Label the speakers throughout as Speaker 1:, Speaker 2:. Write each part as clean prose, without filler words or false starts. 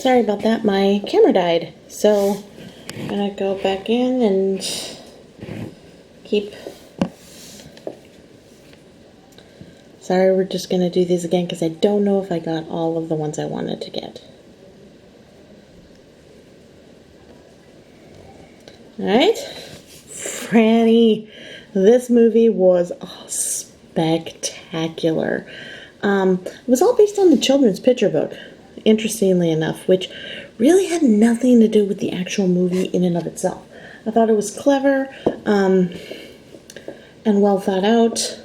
Speaker 1: sorry about that. My camera died. So I'm gonna go back in and keep. Sorry, we're just gonna do these again because I don't know if I got all of the ones I wanted to get. Alright. Franny. This movie was spectacular. It was all based on the children's picture book, interestingly enough, which really had nothing to do with the actual movie in and of itself. I thought it was clever and well thought out,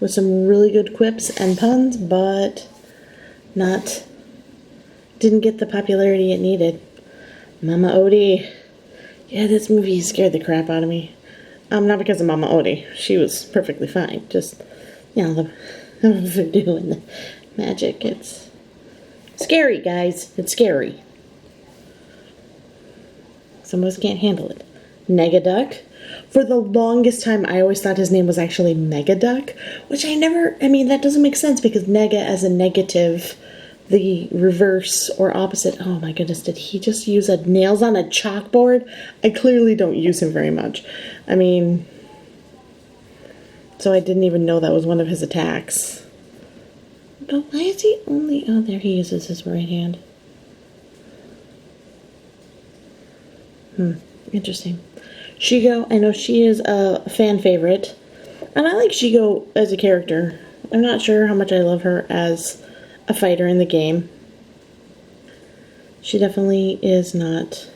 Speaker 1: with some really good quips and puns, but didn't get the popularity it needed. Mama Odie. Yeah, this movie scared the crap out of me. Not because of Mama Odie. She was perfectly fine. Just, the voodoo and the magic. It's scary, guys. It's scary. Some of us can't handle it. Negaduck. For the longest time, I always thought his name was actually Megaduck, which that doesn't make sense because nega as a negative, the reverse or opposite. Oh my goodness, did he just use nails on a chalkboard? I clearly don't use him very much. So I didn't even know that was one of his attacks. But why is he only... Oh, there he uses his right hand. Interesting. Shigo, I know she is a fan favorite. And I like Shigo as a character. I'm not sure how much I love her as a fighter in the game. She definitely is not...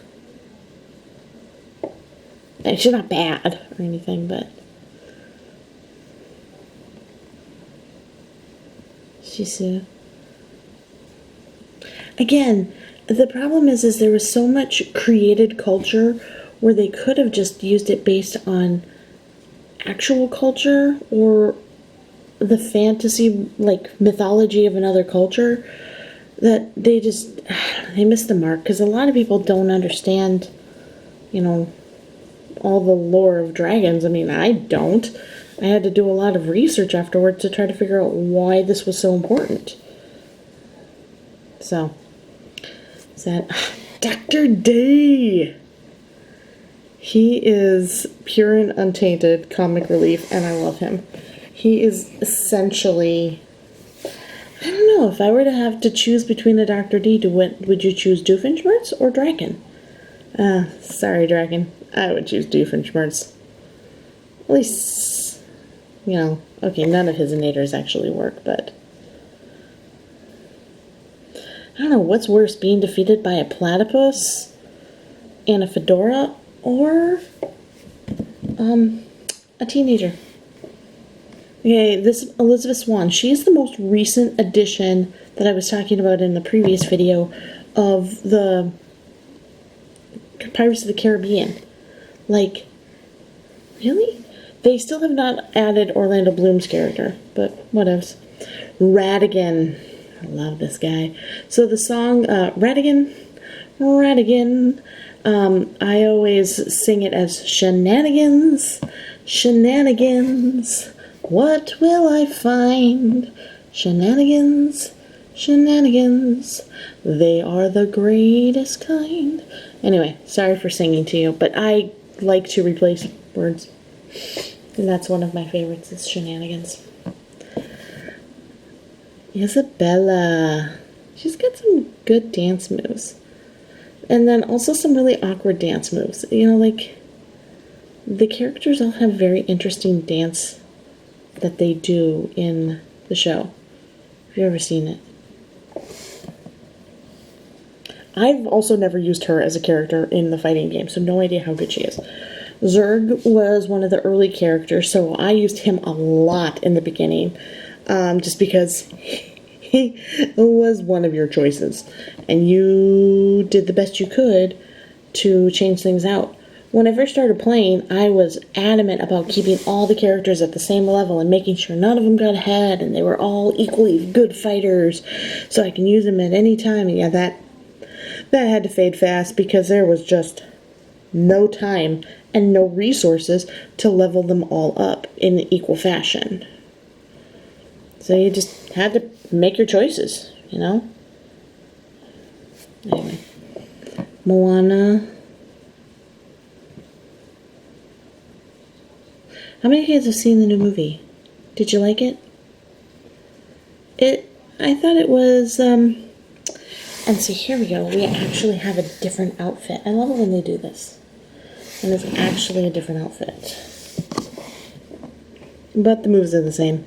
Speaker 1: She's not bad or anything, but... Shisu. Again, the problem is there was so much created culture where they could have just used it based on actual culture or the fantasy, mythology of another culture, that they missed the mark, because a lot of people don't understand, all the lore of dragons. I don't. I had to do a lot of research afterwards to try to figure out why this was so important. So, is that Dr. D? He is pure and untainted comic relief, and I love him. He is essentially... I don't know, if I were to have to choose between a Dr. D, would you choose Doofenshmirtz or Draken? Sorry, Draken. I would choose Doofenshmirtz. At least, okay, none of his innators actually work, but... I don't know, what's worse, being defeated by a platypus and a fedora, or a teenager? Okay, this Elizabeth Swann, she is the most recent addition that I was talking about in the previous video of the Pirates of the Caribbean. Really? They still have not added Orlando Bloom's character, but whatevs. Ratigan. I love this guy. So the song, Ratigan, I always sing it as shenanigans, shenanigans, what will I find? Shenanigans, shenanigans, they are the greatest kind. Anyway, sorry for singing to you, but I like to replace words. And that's one of my favorites, is shenanigans. Isabella. She's got some good dance moves. And then also some really awkward dance moves. The characters all have very interesting dance that they do in the show. Have you ever seen it? I've also never used her as a character in the fighting game, so no idea how good she is. Zurg was one of the early characters, so I used him a lot in the beginning, just because he was one of your choices, and you did the best you could to change things out. When I first started playing, I was adamant about keeping all the characters at the same level and making sure none of them got ahead and they were all equally good fighters so I can use them at any time. And yeah, that had to fade fast because there was just no time and no resources to level them all up in equal fashion. So you just had to make your choices, Anyway. Moana. How many of you guys have seen the new movie? Did you like it? I thought it was, and see, here we go. We actually have a different outfit. I love it when they do this. And it's actually a different outfit. But the moves are the same.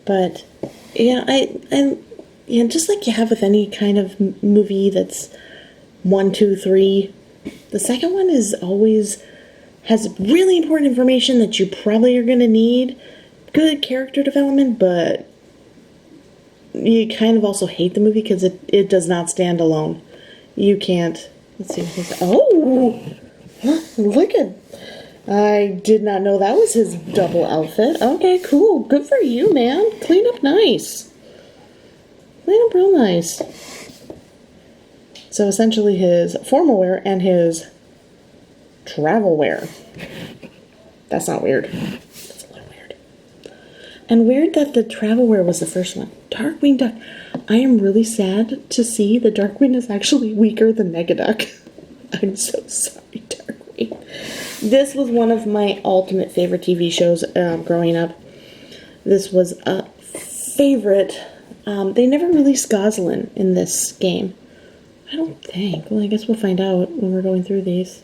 Speaker 1: But yeah, yeah, just like you have with any kind of movie that's 1, 2, 3, the second one is always has really important information that you probably are going to need. Good character development, but you kind of also hate the movie because it does not stand alone. You can't. Let's see. Oh, look at. I did not know that was his double outfit. Okay, cool. Good for you, man. Clean up nice. Clean up real nice. So essentially his formal wear and his travel wear. That's not weird. That's a little weird. And weird that the travel wear was the first one. Darkwing Duck. I am really sad to see that Darkwing is actually weaker than Negaduck. I'm so sorry, Darkwing. This was one of my ultimate favorite TV shows growing up. This was a favorite. They never released Gosalyn in this game. I don't think. Well, I guess we'll find out when we're going through these.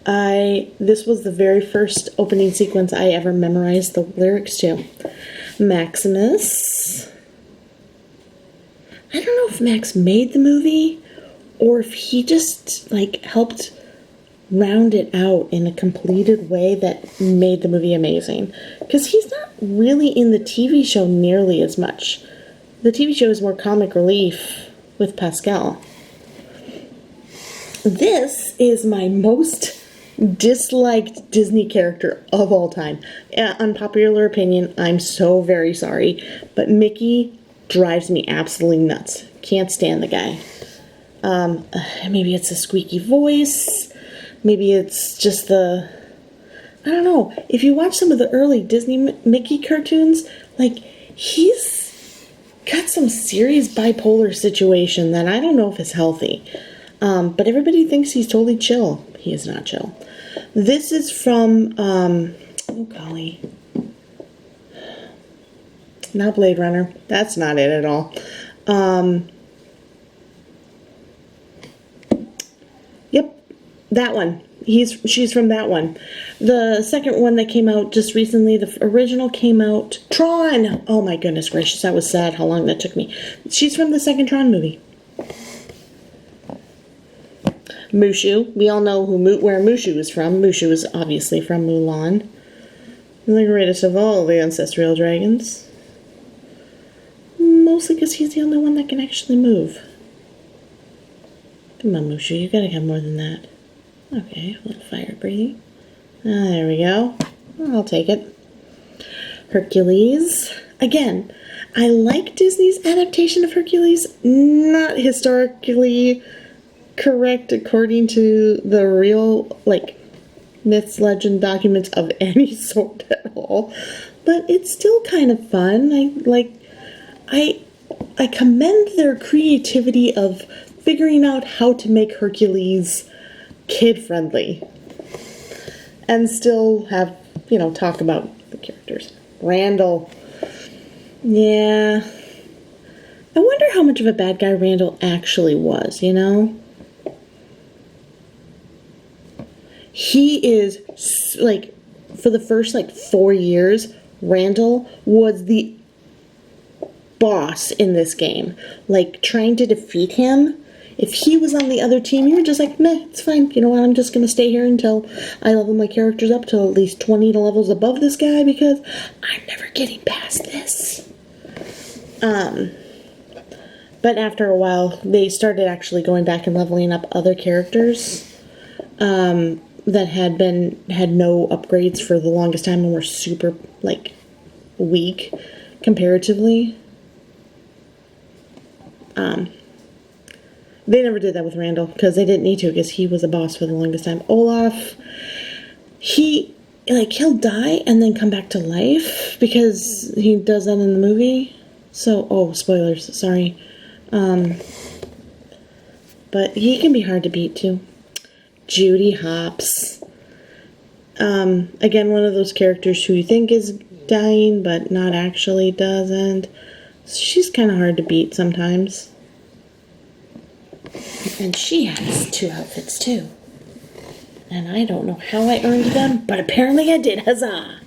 Speaker 1: This was the very first opening sequence I ever memorized the lyrics to. Maximus. I don't know if Max made the movie or if he just like helped round it out in a completed way that made the movie amazing. Because he's not really in the TV show nearly as much. The TV show is more comic relief with Pascal. This is my most disliked Disney character of all time. Unpopular opinion, I'm so very sorry, but Mickey drives me absolutely nuts. Can't stand the guy. Maybe it's a squeaky voice. Maybe it's just the... I don't know. If you watch some of the early Disney Mickey cartoons, like, he's got some serious bipolar situation that I don't know if is healthy. But everybody thinks he's totally chill. He is not chill. This is from, oh golly. Not Blade Runner. That's not it at all. Yep, that one. She's from that one. The second one that came out just recently, the original came out, Tron! Oh my goodness gracious, that was sad how long that took me. She's from the second Tron movie. Mushu. We all know where Mushu is from. Mushu is obviously from Mulan. The greatest of all the ancestral dragons. Mostly because he's the only one that can actually move. Come on, Mushu, you gotta have more than that. Okay, a little fire breathing. There we go. I'll take it. Hercules. Again, I like Disney's adaptation of Hercules. Not historically correct according to the real, like, myths, legend, documents of any sort at all. But it's still kind of fun. I commend their creativity of figuring out how to make Hercules kid-friendly. And still have, talk about the characters. Randall. Yeah. I wonder how much of a bad guy Randall actually was, He is, for the first, 4 years, Randall was the boss in this game. Trying to defeat him, if he was on the other team, you were just like, meh, it's fine. You know what, I'm just going to stay here until I level my characters up to at least 20 levels above this guy, because I'm never getting past this. But after a while, they started actually going back and leveling up other characters, that had no upgrades for the longest time and were super, weak comparatively. They never did that with Randall because they didn't need to, because he was a boss for the longest time. Olaf, he like, he'll die and then come back to life because he does that in the movie. So, oh, spoilers, sorry. But he can be hard to beat, too. Judy Hopps. Again, one of those characters who you think is dying, but not actually doesn't. She's kind of hard to beat sometimes. And she has 2 outfits, too. And I don't know how I earned them, but apparently I did. Huzzah!